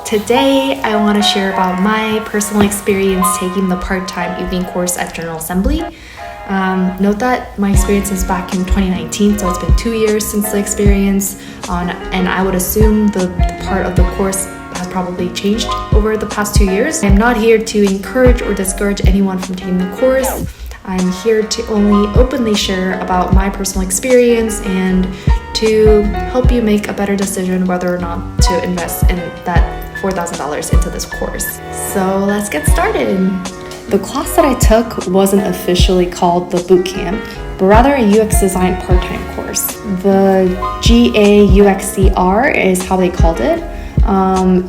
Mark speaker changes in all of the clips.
Speaker 1: Today, I want to share about my personal experience taking the part-time evening course at General Assembly. Note that my experience is back in 2019, so it's been 2 years since the experience, and I would assume the part of the course has probably changed over the past 2 years. I'm not here to encourage or discourage anyone from taking the course. I'm here to only openly share about my personal experience and to help you make a better decision whether or not to invest in that $4,000 into this course. So let's get started. The class that I took wasn't officially called the boot camp, but rather a UX design part-time course. The GAUXCR is how they called it.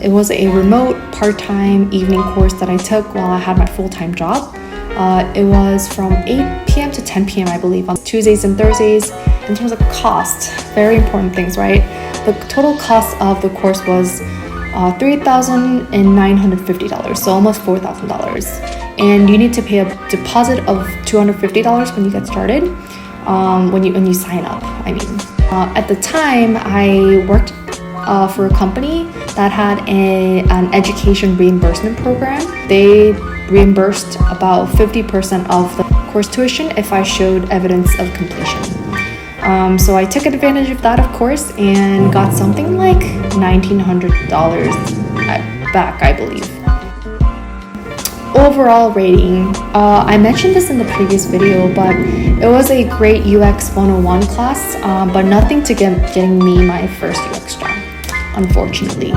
Speaker 1: It was a remote part-time evening course that I took while I had my full-time job. It was from 8 p.m. to 10 p.m. I believe on Tuesdays and Thursdays. In terms of cost, very important things, right? The total cost of the course was $3,950, so almost $4,000. And you need to pay a deposit of $250 when you get started, when you sign up, I mean. At the time, I worked for a company that had an education reimbursement program. They reimbursed about 50% of the course tuition if I showed evidence of completion. So I took advantage of that, of course, and got something like $1,900 back, I believe. Overall rating, I mentioned this in the previous video, but it was a great UX 101 class, but nothing to getting me my first UX job, unfortunately.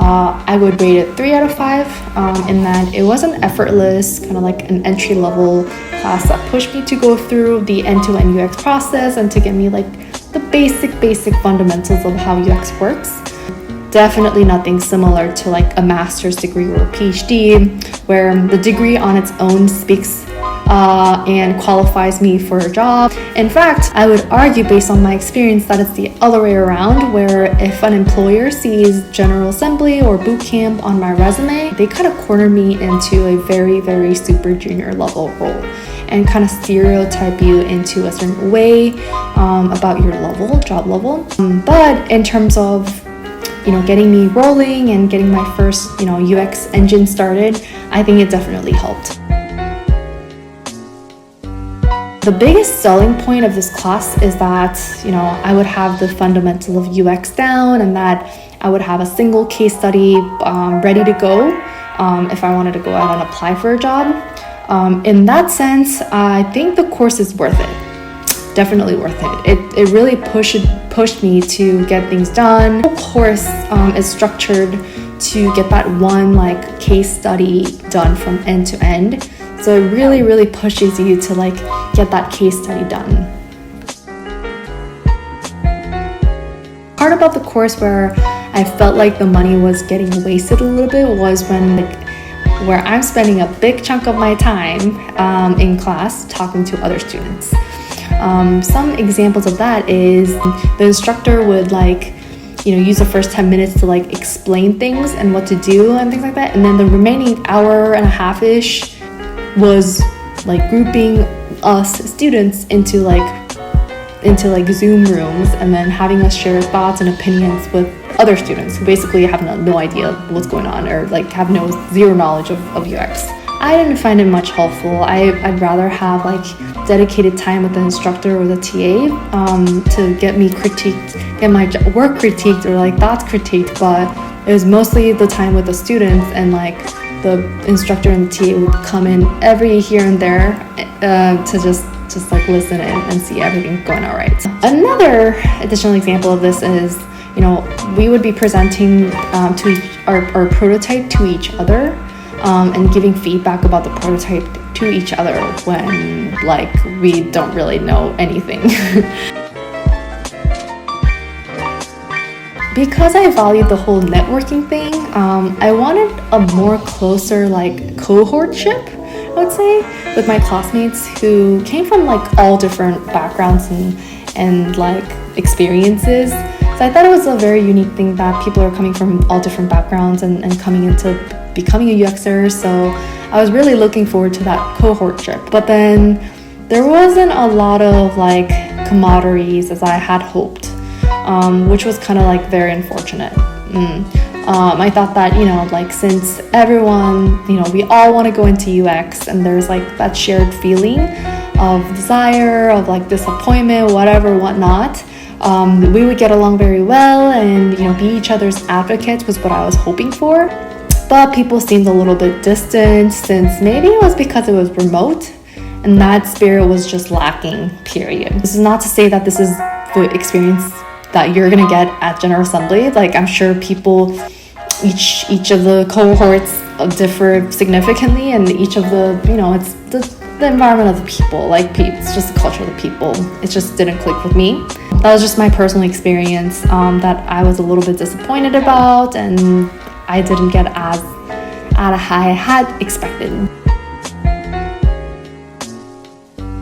Speaker 1: I would rate it 3 out of 5 in that it wasn't effortless, kind of like an entry-level class that pushed me to go through the end-to-end UX process and to get me like the basic fundamentals of how UX works. Definitely nothing similar to like a master's degree or a PhD, where the degree on its own speaks and qualifies me for a job. In fact, I would argue based on my experience that it's the other way around, where if an employer sees General Assembly or boot camp on my resume, they kind of corner me into a very super junior level role and kind of stereotype you into a certain way about your job level. But in terms of getting me rolling and getting my first UX engine started, I think it definitely helped. The biggest selling point of this class is that, I would have the fundamentals of UX down and that I would have a single case study ready to go if I wanted to go out and apply for a job. In that sense, I think the course is worth it. Definitely worth it. It really pushed me to get things done. The course is structured to get that one case study done from end to end. So it really pushes you to get that case study done. Part about the course where I felt like the money was getting wasted a little bit was where I'm spending a big chunk of my time in class talking to other students. Some examples of that is the instructor would use the first 10 minutes to explain things and what to do and things like that, and then the remaining hour and a half-ish was grouping us students into Zoom rooms and then having us share thoughts and opinions with other students who basically have no idea what's going on or have zero knowledge of UX. I didn't find it much helpful. I'd rather have dedicated time with the instructor or the TA to get me critiqued, get my work critiqued or thoughts critiqued, but it was mostly the time with the students, and the instructor and the TA would come in every here and there to just listen and see everything going all right. Another additional example of this is, we would be presenting our prototype to each other and giving feedback about the prototype to each other when we don't really know anything. Because I valued the whole networking thing, I wanted a more closer cohortship, I would say, with my classmates who came from all different backgrounds and experiences. So I thought it was a very unique thing that people are coming from all different backgrounds and coming into becoming a UXer. So I was really looking forward to that cohortship. But then there wasn't a lot of camaraderie as I had hoped, which was kind of very unfortunate. I thought that, like since everyone, we all want to go into UX, and there's like that shared feeling of desire, of like disappointment, whatever, whatnot, we would get along very well and, be each other's advocates was what I was hoping for. But people seemed a little bit distant, since maybe it was because it was remote and that spirit was just lacking, period. This is not to say that this is the experience that you're gonna get at General Assembly. Like, I'm sure people, each of the cohorts differ significantly, and each of the, it's the environment of the people. Like, it's just the culture of the people. It just didn't click with me. That was just my personal experience that I was a little bit disappointed about, and I didn't get as out of I had expected.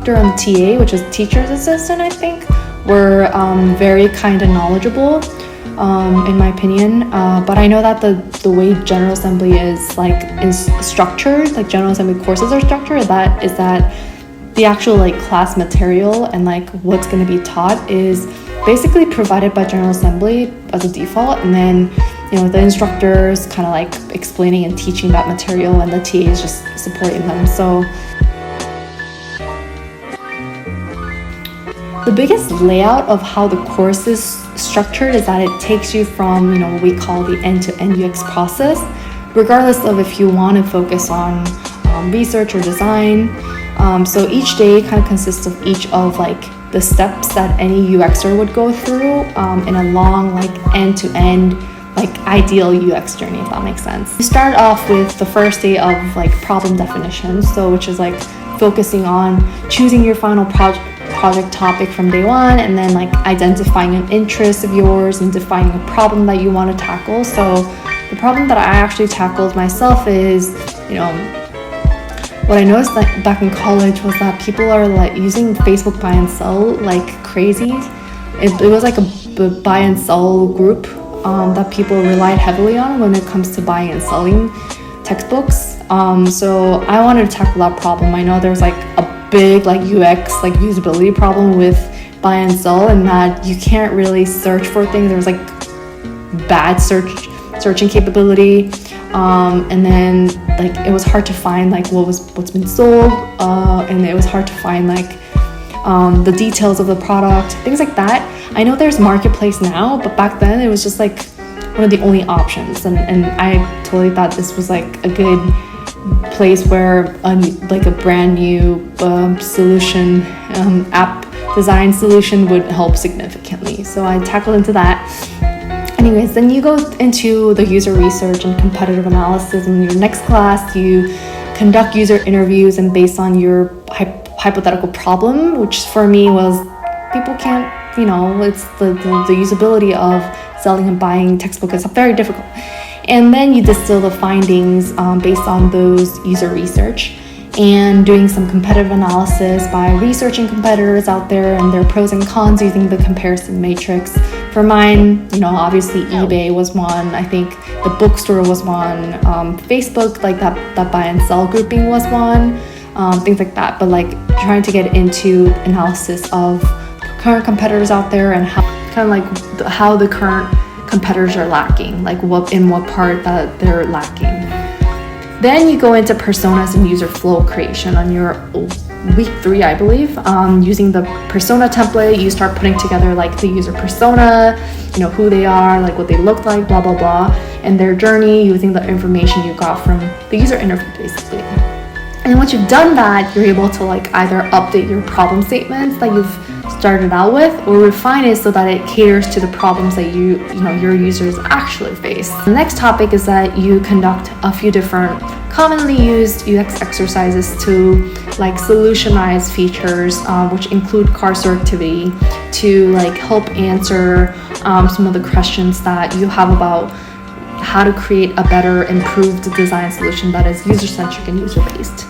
Speaker 1: On the TA, which is teacher's assistant, I think, were very kind and knowledgeable, in my opinion. But I know that the way General Assembly is structured, like General Assembly courses are structured, is that the actual class material and what's going to be taught is basically provided by General Assembly as a default, and then the instructors kind of explaining and teaching that material, and the TA is just supporting them. So the biggest layout of how the course is structured is that it takes you from what we call the end-to-end UX process, regardless of if you want to focus on research or design. So each day kind of consists of each of the steps that any UXer would go through in a long end-to-end ideal UX journey, if that makes sense. You start off with the first day of problem definition, so which is focusing on choosing your final project topic from day one, and then identifying an interest of yours and defining a problem that you want to tackle. So the problem that I actually tackled myself is, what I noticed back in college was that people are using Facebook buy and sell like crazy. It was a buy and sell group that people relied heavily on when it comes to buying and selling textbooks. So I wanted to tackle that problem. I know there's a big UX usability problem with buy and sell, and that you can't really search for things. There's bad searching capability, and then it was hard to find what's been sold, and it was hard to find the details of the product, things like that. I know there's marketplace now, but back then it was just one of the only options, and I totally thought this was a good place where a brand new solution, app design solution would help significantly. So I tackled into that. Anyways, then you go into the user research and competitive analysis. In your next class, you conduct user interviews, and based on your hypothetical problem, which for me was people can't, it's the usability of selling and buying textbook is very difficult. And then you distill the findings based on those user research, and doing some competitive analysis by researching competitors out there and their pros and cons using the comparison matrix. For mine, obviously eBay was one. I think the bookstore was one. Facebook, that buy and sell grouping was one. Things like that. But trying to get into analysis of current competitors out there and how the current competitors are lacking, what part that they're lacking. Then you go into personas and user flow creation on your week 3, I believe. Using the persona template, you start putting together the user persona, who they are, what they look like, blah blah blah, and their journey using the information you got from the user interview, basically. And once you've done that, you're able to either update your problem statements that you've started out with, or refine it so that it caters to the problems that your users actually face. The next topic is that you conduct a few different commonly used UX exercises to solutionize features, which include cursor activity, to help answer some of the questions that you have about how to create a better, improved design solution that is user-centric and user-based.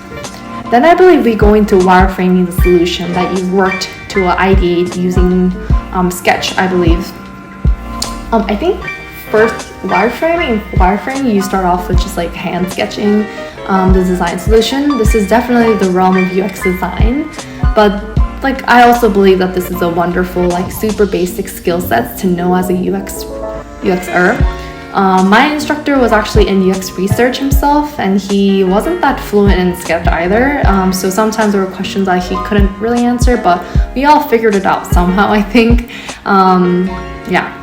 Speaker 1: Then I believe we go into wireframing the solution that you've worked to ideate using Sketch, I believe. I think first wireframing, you start off with just hand sketching the design solution. This is definitely the realm of UX design, but I also believe that this is a wonderful super basic skill sets to know as a UXer. My instructor was actually in UX research himself, and he wasn't that fluent in Sketch either. So sometimes there were questions that he couldn't really answer, but we all figured it out somehow, I think. Yeah.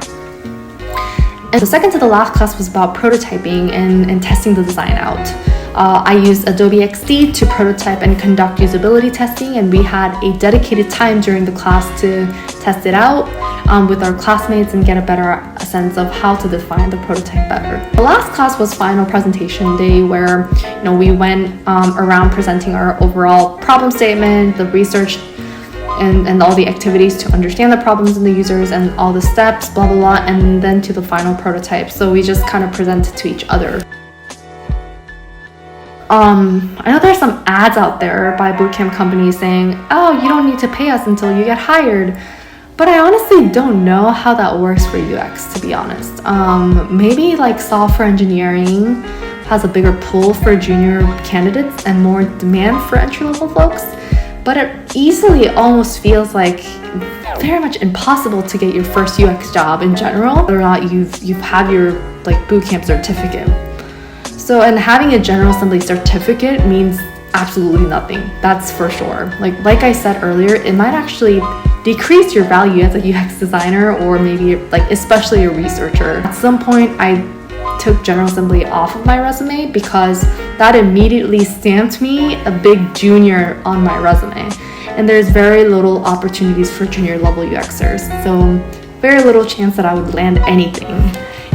Speaker 1: And the second to the last class was about prototyping and testing the design out. I used Adobe XD to prototype and conduct usability testing, and we had a dedicated time during the class to test it out with our classmates and get a better sense of how to define the prototype better. The last class was final presentation day, where we went around presenting our overall problem statement, the research, and all the activities to understand the problems and the users and all the steps, blah blah blah, and then to the final prototype. So we just kind of presented to each other. I know there's some ads out there by bootcamp companies saying, oh, you don't need to pay us until you get hired. But I honestly don't know how that works for UX, to be honest. Maybe like software engineering has a bigger pull for junior candidates and more demand for entry-level folks. But it easily almost feels like very much impossible to get your first UX job in general, whether or not you've had your like bootcamp certificate. So, and having a General Assembly certificate means absolutely nothing. That's for sure. Like I said earlier, it might actually decrease your value as a UX designer, or maybe like especially a researcher. At some point, I took General Assembly off of my resume because that immediately stamped me a big junior on my resume. And there's very little opportunities for junior level UXers. So very little chance that I would land anything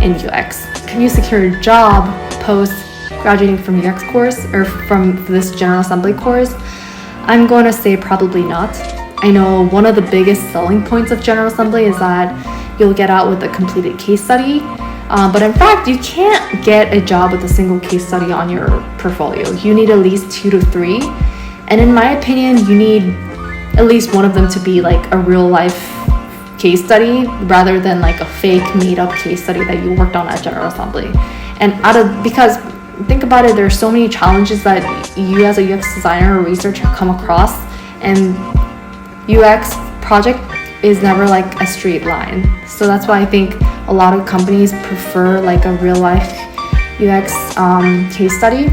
Speaker 1: in UX. Can you secure a job post graduating from UX course or from this General Assembly course? I'm going to say probably not. I know one of the biggest selling points of General Assembly is that you'll get out with a completed case study. But in fact, you can't get a job with a single case study on your portfolio. You need at least 2 to 3. And in my opinion, you need at least one of them to be like a real life case study rather than like a fake made up case study that you worked on at General Assembly. And because think about it, there's so many challenges that you as a UX designer or researcher come across, and UX project is never like a straight line. So that's why I think a lot of companies prefer like a real life UX case study.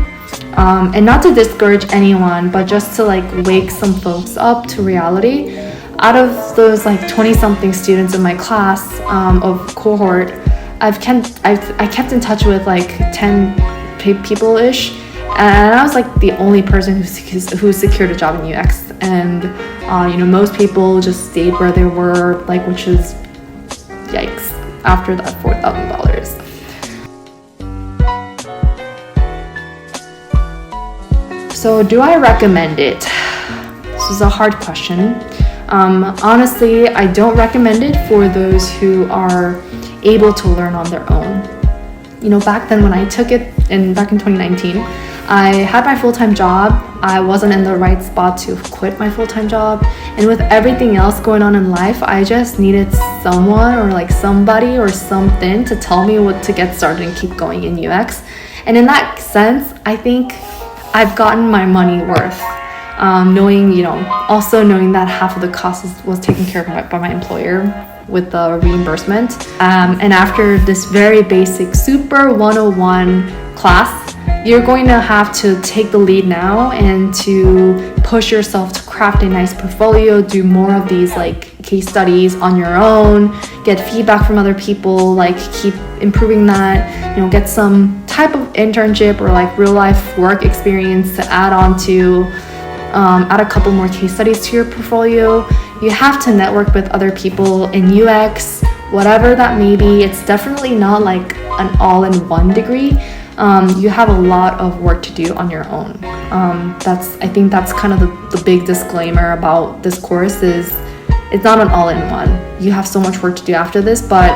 Speaker 1: And not to discourage anyone, but just to like wake some folks up to reality. Out of those like 20 something students in my class of cohort, I kept in touch with like 10 people-ish, and I was like the only person who secured a job in UX. And most people just stayed where they were, like, which is yikes after that $4,000. So do I recommend it? This is a hard question. Honestly, I don't recommend it for those who are able to learn on their own. Back then when I took it back in 2019, I had my full-time job. I wasn't in the right spot to quit my full-time job. And with everything else going on in life, I just needed someone or like somebody or something to tell me what to get started and keep going in UX. And in that sense, I think I've gotten my money worth. Also knowing that half of the cost was taken care of by my employer with the reimbursement. And after this very basic super 101 class, you're going to have to take the lead now and to push yourself to craft a nice portfolio, do more of these like case studies on your own, get feedback from other people, like keep improving that, get some type of internship or like real life work experience to add on to, add a couple more case studies to your portfolio. You have to network with other people in UX, whatever that may be. It's definitely not like an all-in-one degree. You have a lot of work to do on your own. I think that's kind of the big disclaimer about this course is it's not an all-in-one. You have so much work to do after this, but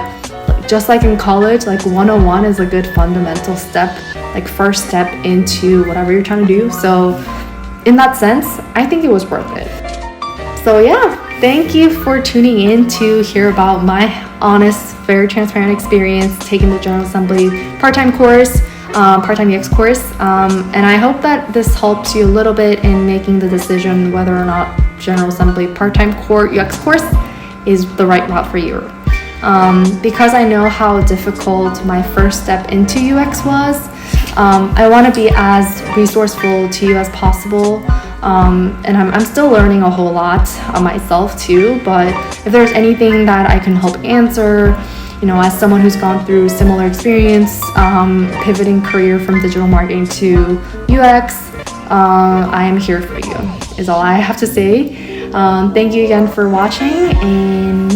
Speaker 1: just like in college, like 101 is a good fundamental step, like first step into whatever you're trying to do. So in that sense, I think it was worth it. So yeah, thank you for tuning in to hear about my honest, very transparent experience taking the General Assembly part-time course, part-time UX course. And I hope that this helps you a little bit in making the decision whether or not General Assembly part-time core UX course is the right route for you. Because I know how difficult my first step into UX was, I want to be as resourceful to you as possible. And I'm still learning a whole lot myself too, but if there's anything that I can help answer, as someone who's gone through similar experience, pivoting career from digital marketing to UX, I am here for you, is all I have to say. Thank you again for watching, and